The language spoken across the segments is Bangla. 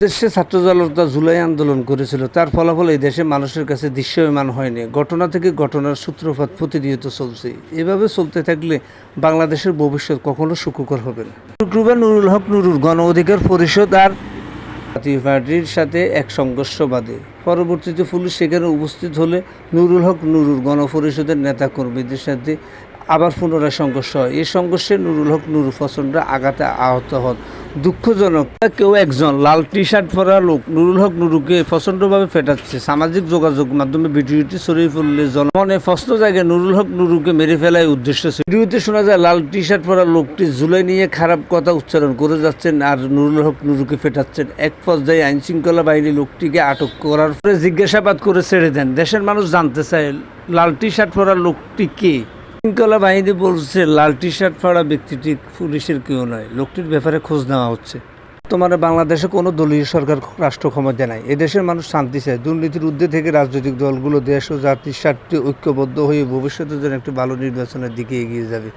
দেশে ছাত্র জনতা জুলাই আন্দোলন করেছিল, তার ফলাফল এই দেশে মানুষের কাছে দৃশ্যমান হয়নি। ঘটনা থেকে ঘটনার সূত্রপাত প্রতিনিয়ত চলছে। এভাবে চলতে থাকলে বাংলাদেশের ভবিষ্যৎ কখনো সুখকর হবে না। শুক্রবার নুরুল হক নুরুর গণ অধিকার পরিষদ আর জাতীয় পার্টির সাথে এক সংঘর্ষ বাধে। পরবর্তীতে পুলিশ সেখানে উপস্থিত হলে নুরুল হক নুরুর গণপরিষদের নেতাকর্মীদের সাথে আবার পুনরায় সংঘর্ষ হয়। এই সংঘর্ষে নুরুল হক নুরু প্রচণ্ড আঘাতে আহত হন। দুঃখজনক, কেউ একজন লাল টি শার্ট পরা লোক নুরুল হক নুরুকে প্রচণ্ডভাবে ফেটাচ্ছে। সামাজিক যোগাযোগ মাধ্যমে ভিডিওটি ছড়িয়ে পড়লে জনমনে প্রশ্ন জায়গায় নুরুল হক নুরুকে মেরে ফেলার উদ্দেশ্য ছিল। ভিডিওতে শোনা যায় লাল টি শার্ট পরা লোকটি জুলাই নিয়ে খারাপ কথা উচ্চারণ করে যাচ্ছেন আর নুরুল হক নুরুকে ফেটাচ্ছেন। এক পর্যায়ে আইনশৃঙ্খলা বাহিনী লোকটিকে আটক করার পরে জিজ্ঞাসাবাদ করে ছেড়ে দেন। দেশের মানুষ জানতে চায় লাল টি শার্ট পরা লোকটি কে। শৃঙ্খলা বাহিনী বলছে লাল টি শার্ট পরা ব্যক্তিটি পুলিশের কেউ নয়। লোকটির ব্যাপারে খোঁজ নেওয়া হচ্ছে। বর্তমানে বাংলাদেশে কোনো দলীয় সরকার রাষ্ট্র ক্ষমতা নাই। এদেশের মানুষ শান্তি চায়। দুর্নীতির ঊর্ধ্বে থেকে রাজনৈতিক দলগুলো দেশ ও জাতির স্বার্থে ঐক্যবদ্ধ হয়ে ভবিষ্যতের জন্য একটি ভালো নির্বাচনের দিকে এগিয়ে যাবে।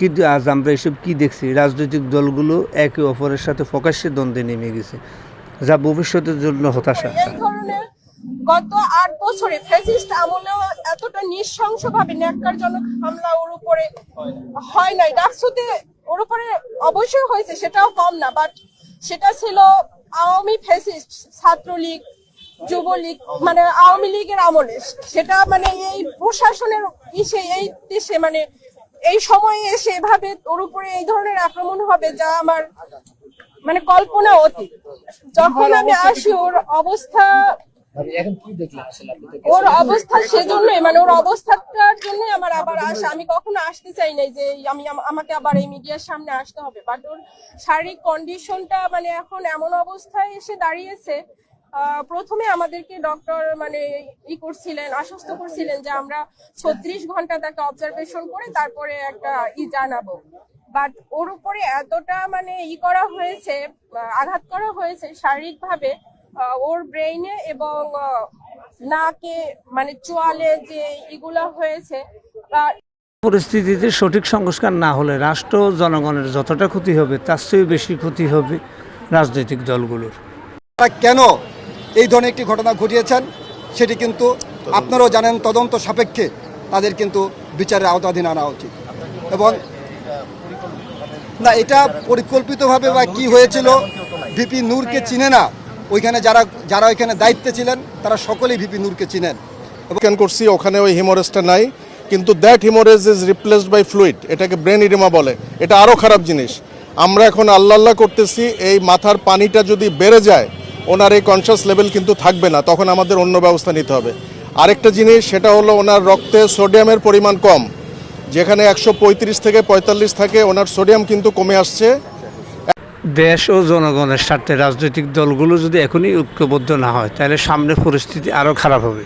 কিন্তু আজ আমরা এসব কি দেখছি? রাজনৈতিক দলগুলো একে অপরের সাথে প্রকাশ্যে দ্বন্দ্বে নেমে গেছে, যা ভবিষ্যতের জন্য হতাশা। গত 8 বছরে ফ্যাসিস্ট আমলেও এতটা নৃশংসভাবে ন্যাক্কারজনক হামলা ওর উপরে হয় নাই। ডাকসুতে ওর উপরে অবশ্যই হয়েছে, সেটাও কম না, বাট সেটা ছিল আওয়ামী ফ্যাসিস্ট, ছাত্রলীগ, যুবলীগ, মানে আওয়ামী লীগের আমলে। সেটা মানে এই প্রশাসনের এই দেশে মানে এই সময়ে এসে এভাবে ওর উপরে এই ধরনের আক্রমণ হবে, যা আমার মানে কল্পনা অতীত। যখন আমি আসি ওর অবস্থা সেজন্যই মানে ওর অবস্থাটার জন্য আমার আবার আসা। আমি কখনো আসতে চাই নাই যে আমাকে আবার এই মিডিয়ার সামনে আসতে হবে, বাট ওর শারীরিক কন্ডিশনটা মানে এখন এমন অবস্থায় এসে দাঁড়িয়েছে। প্রথমে আমাদেরকে ডক্টর মানে করছিলেন, আশ্বস্ত করছিলেন যে আমরা 36 ঘন্টা তাকে অবজারভেশন করে তারপরে একটা জানাবো। বাট ওর উপরে এতটা মানে করা হয়েছে, আঘাত করা হয়েছে শারীরিক ভাবে, ওর ব্রেইনে এবং নাকে মানে চোয়ালে যে এগুলা হয়েছে। পরিস্থিতিতে সঠিক সংস্কার না হলে রাষ্ট্র জনগণের যতটা ক্ষতি হবে তার চেয়ে বেশি ক্ষতি হবে রাজনৈতিক দলগুলোর। কেন এই ধরনের একটি ঘটনা ঘটিয়েছেন সেটি কিন্তু আপনারাও জানেন। তদন্ত সাপেক্ষে তাদের কিন্তু বিচারের আওতাধীন আনা উচিত। এবং না, এটা পরিকল্পিতভাবে বা কি হয়েছিল, ভিপি নূরকে চিনে না ওইখানে যারা ওইখানে দায়িত্বে ছিলেন তারা সকলেই ভিপি নূরকে চিনেন। স্ক্যান করছি, ওখানে ওই হিমোরেজটা নাই, কিন্তু that haemorrhage is replaced by fluid. এটাকে ব্রেন ইডিমা বলে। এটা আরও খারাপ জিনিস। আমরা এখন আল্লাহ করতেছি এই মাথার পানিটা যদি বেড়ে যায় ওনার এই কনশাস লেভেল কিন্তু থাকবে না, তখন আমাদের অন্য ব্যবস্থা নিতে হবে। আরেকটা জিনিস, সেটা হলো ওনার রক্তে সোডিয়ামের পরিমাণ কম। যেখানে 135 থেকে 45 থাকে, ওনার সোডিয়াম কিন্তু কমে আসছে। দেশ ও জনগণের স্বার্থে রাজনৈতিক দলগুলো যদি এখনই ঐক্যবদ্ধ না হয় তাহলে সামনে পরিস্থিতি আরও খারাপ হবে।